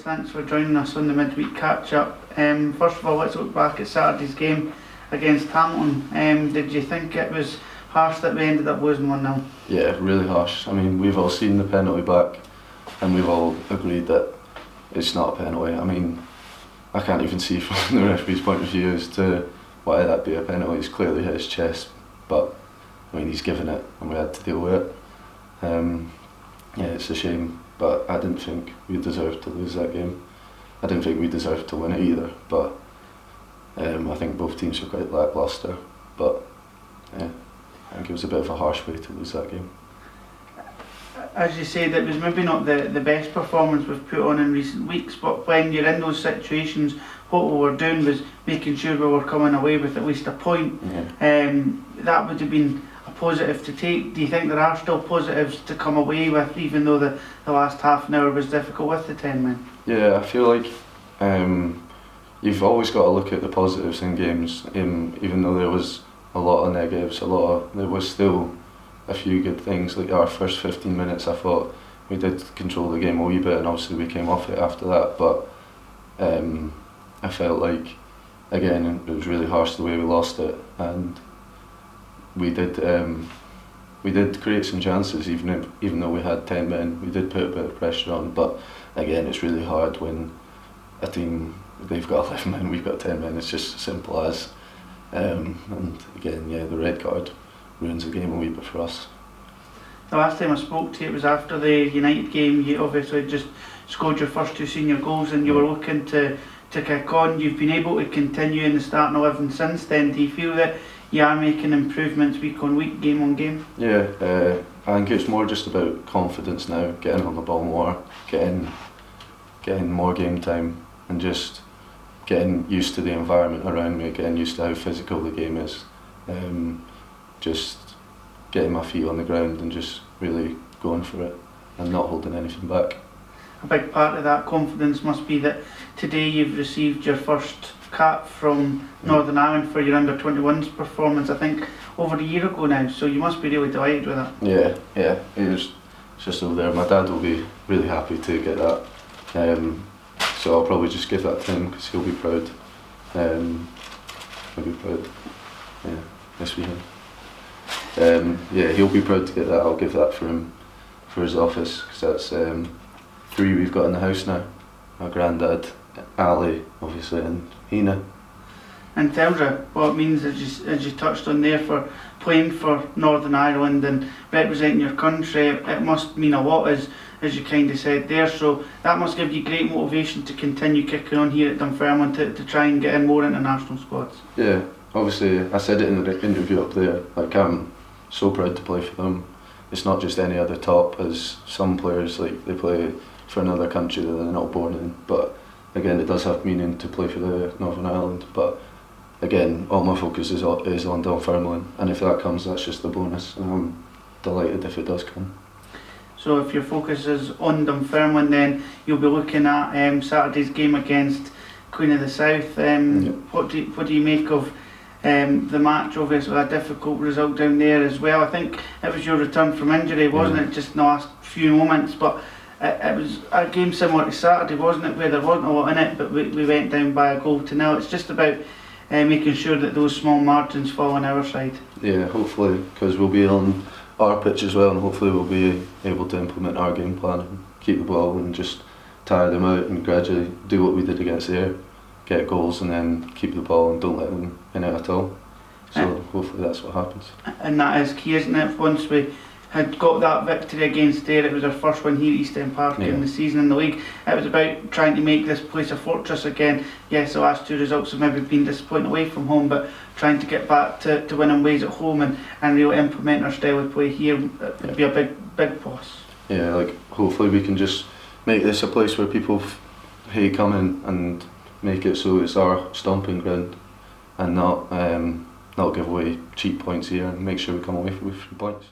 thanks for joining us on the midweek catch-up. First of all, let's look back at Saturday's game against Hamilton. Did you think it was harsh that we ended up losing 1-0? Yeah, really harsh. I mean, we've all seen the penalty back and we've all agreed that it's not a penalty. I mean, I can't even see from the referee's point of view as to why that be a penalty. It's clearly hit his chest, but I mean, he's given it and we had to deal with it. Yeah, it's a shame, but I didn't think we deserved to lose that game. I didn't think we deserved to win it either, but I think both teams were quite lacklustre, but yeah, I think it was a bit of a harsh way to lose that game. As you said, it was maybe not the best performance we've put on in recent weeks, but when you're in those situations, what we were doing was making sure we were coming away with at least a point. Yeah. That would have been a positive to take. Do you think there are still positives to come away with, even though the last half an hour was difficult with the 10 men? Yeah, I feel like you've always got to look at the positives in games, even though there was a lot of negatives, there was still a few good things. Like our first 15 minutes, I thought we did control the game a wee bit, and obviously we came off it after that, but I felt like, again, it was really harsh the way we lost it, and we did create some chances, even though we had 10 men. We did put a bit of pressure on, but again, it's really hard when a team, they've got 11 men, we've got 10 men. It's just as simple as, and again, yeah, the red card ruins the game a wee bit for us. The last time I spoke to you, it was after the United game. You obviously just scored your first 2 senior goals and you were looking to kick on. You've been able to continue in the starting 11 since then. Do you feel that you are making improvements week on week, game on game? Yeah, I think it's more just about confidence now, getting on the ball more, getting more game time, and just getting used to the environment around me, getting used to how physical the game is. Just getting my feet on the ground and just really going for it and not holding anything back. A big part of that confidence must be that today you've received your first cap from Northern Ireland for your under-21s performance, I think over a year ago now, so you must be really delighted with that. Yeah, it's just over there. My dad will be really happy to get that, so I'll probably just give that to him because he'll be proud. He'll be proud, yeah, this weekend. Yeah, he'll be proud to get that. I'll give that for him, for his office, because that's 3 we've got in the house now. My granddad, Ali, obviously, and Hina. And tells you what it means, as you touched on there, for playing for Northern Ireland and representing your country. It must mean a lot, as you kind of said there, so that must give you great motivation to continue kicking on here at Dunfermline to try and get in more international squads. Yeah, obviously I said it in the interview up there, like I'm so proud to play for them. It's not just any other top, as some players, like, they play for another country that they're not born in, but again, it does have meaning to play for the Northern Ireland. But again, all my focus is on Dunfermline, and if that comes, that's just a bonus, and I'm delighted if it does come. So if your focus is on Dunfermline, then you'll be looking at Saturday's game against Queen of the South. Yep. What do you make of the match? Obviously a difficult result down there as well. I think it was your return from injury, wasn't it, just in the last few moments, but it was a game similar to Saturday, wasn't it, where there wasn't a lot in it, but we went down by a goal to nil. It's just about making sure that those small margins fall on our side. Yeah, hopefully, because we'll be on our pitch as well, and hopefully we'll be able to implement our game plan and keep the ball and just tire them out and gradually do what we did against Ayr, get goals and then keep the ball and don't let them in it at all. So hopefully that's what happens. And that is key, isn't it? Once we had got that victory against Ayr, it was our first one here at East End Park in the season in the league. It was about trying to make this place a fortress again. Yes, the last 2 results have maybe been disappointing away from home, but trying to get back to winning ways at home and really implement our style of play here would be a big plus. Yeah, like, hopefully we can just make this a place where people come in and make it so it's our stomping ground, and not give away cheap points here, and make sure we come away with 3 points.